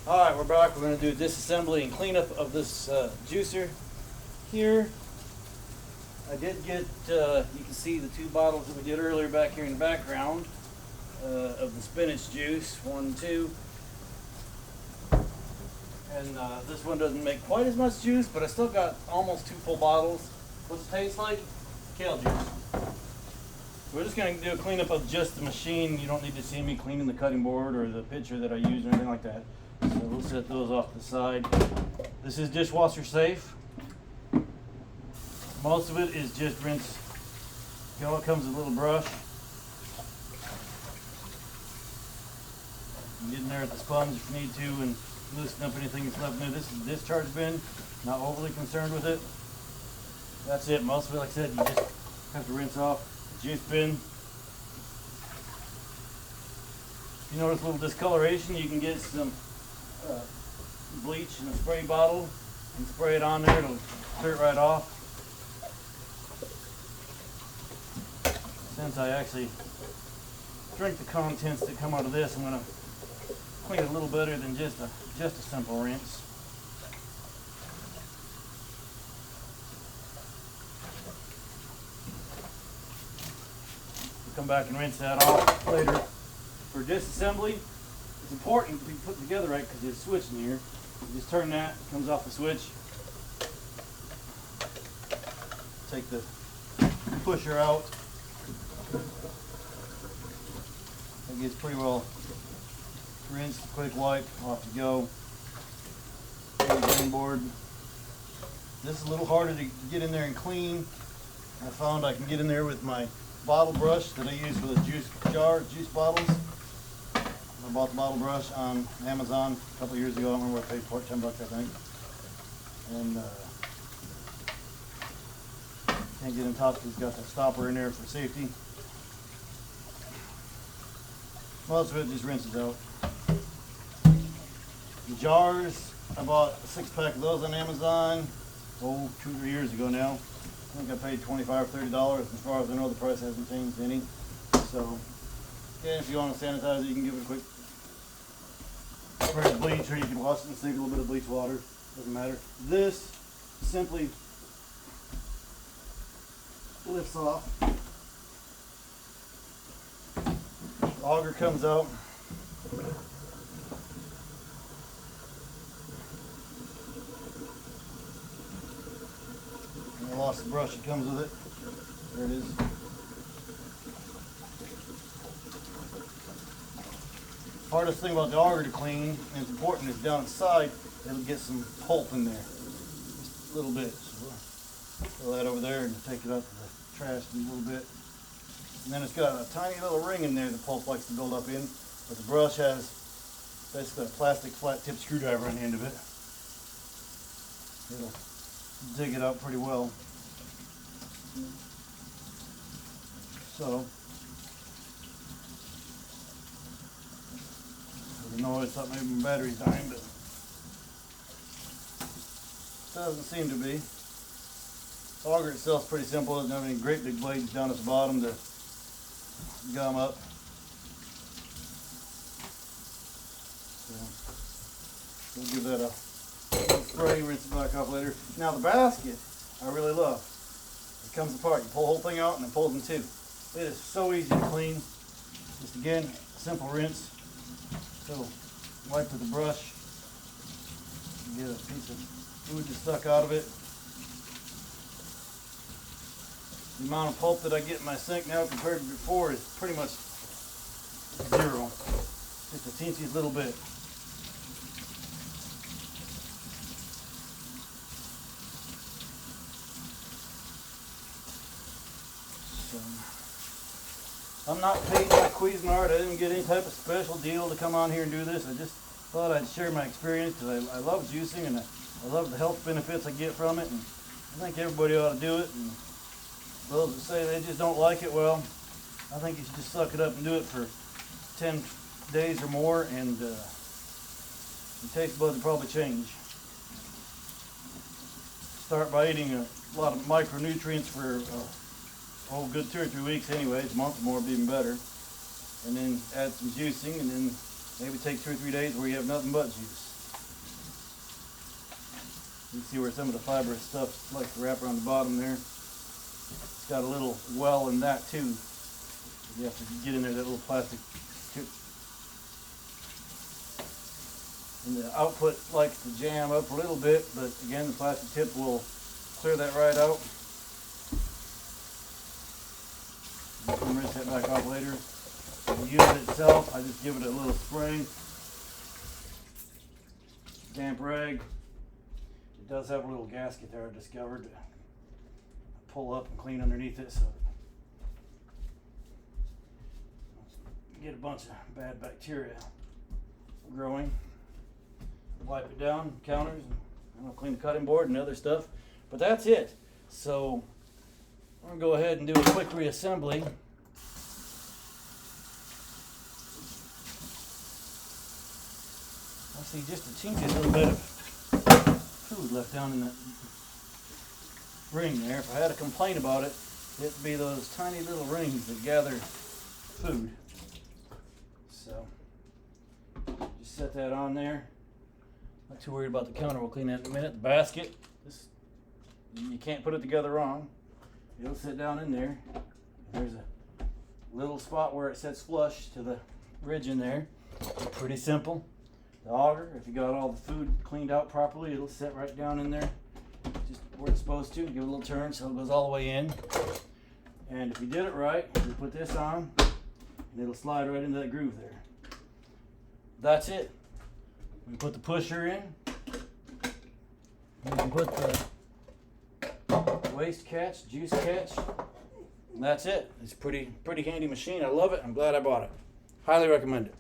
Alright, we're back. We're going to do disassembly and cleanup of this juicer here. I did get, you can see the two bottles that we did earlier back here in the background of the spinach juice, 1 and 2. And this one doesn't make quite as much juice, but I still got almost 2 full bottles. What's it taste like? Kale juice. We're just going to do a cleanup of just the machine. You don't need to see me cleaning the cutting board or the pitcher that I use or anything like that. So we'll set those off to the side. This is dishwasher safe. Most of it is just rinse. It comes with a little brush. You can get in there with the sponge if you need to and loosen up anything that's left in there. This is the discharge bin. Not overly concerned with it. That's it. Most of it, like I said, you just have to rinse off the juice bin. If you notice a little discoloration, you can get some bleach in a spray bottle and spray it on there. It'll clear it right off. Since I actually drink the contents that come out of this, I'm going to clean it a little better than just a simple rinse. We'll come back and rinse that off later. For disassembly, it's important to be put together right because there's a switch in here. You just turn that, it comes off the switch. Take the pusher out. It gets pretty well rinsed, quick wipe, off you go. Drain board. This is a little harder to get in there and clean. I found I can get in there with my bottle brush that I use for the juice bottles. I bought the bottle brush on Amazon a couple of years ago. I don't remember what I paid for it, $10 I think. And can't get in top because it's got that stopper in there for safety. Most of it just rinses out. The jars, I bought a 6-pack of those on Amazon, 2 or 3 years ago now. I think I paid $25 or $30. As far as I know, the price hasn't changed any. So, again, if you want to sanitize it, you can give it a quick spray of bleach, or you can wash it and sink a little bit of bleach water. Doesn't matter. This simply lifts off. The auger comes out. And I lost the brush that comes with it. There it is. Hardest thing about the auger to clean, and it's important, is down inside. It'll get some pulp in there, just a little bit. So we'll throw that over there and take it up to the trash in a little bit. And then it's got a tiny little ring in there the pulp likes to build up in, but the brush has basically a plastic flat tip screwdriver on the end of it. It'll dig it up pretty well. So, I know I thought maybe my battery's dying, but it doesn't seem to be. The auger itself is pretty simple. It doesn't have any great big blades down at the bottom to gum up. So we'll give that a spray, rinse it back off later. Now the basket, I really love. It comes apart. You pull the whole thing out and it pulls in two. It is so easy to clean. Just again, a simple rinse. So wipe with the brush. Get a piece of fluid that's stuck out of it. The amount of pulp that I get in my sink now compared to before is pretty much zero. Just a teensy little bit. So, I'm not paid by Quisinart. I didn't get any type of special deal to come on here and do this. I just thought I'd share my experience because I love juicing and I love the health benefits I get from it. And I think everybody ought to do it. And those that say they just don't like it, well, I think you should just suck it up and do it for 10 days or more, and your taste buds will probably change. Start by eating a lot of micronutrients for a good 2 or 3 weeks anyways, a month or more would be even better. And then add some juicing, and then maybe take 2 or 3 days where you have nothing but juice. You can see where some of the fibrous stuff likes to wrap around the bottom there. It's got a little well in that too. You have to get in there, that little plastic tube. And the output likes to jam up a little bit, but again, the plastic tip will clear that right out. You can rinse that back off later. The unit itself, I just give it a little spray. Damp rag. It does have a little gasket there I discovered. Pull up and clean underneath it so you get a bunch of bad bacteria growing. Wipe it down, counters, and I'll clean the cutting board and other stuff. But that's it. So I'm going to go ahead and do a quick reassembly. I see just a teensy little bit of food left down in that ring there. If I had a complaint about it, it'd be those tiny little rings that gather food. So just set that on there. Not too worried about the counter. We'll clean that in a minute. The basket, you can't put it together wrong. It'll sit down in there. There's a little spot where it sets flush to the ridge in there. Pretty simple. The auger, if you got all the food cleaned out properly, it'll sit right down in there, just where it's supposed to. Give it a little turn so it goes all the way in. And if you did it right, you put this on, and it'll slide right into that groove there. That's it. We put the pusher in. You can put the waste catch, juice catch. And that's it. It's a pretty handy machine. I love it. I'm glad I bought it. Highly recommend it.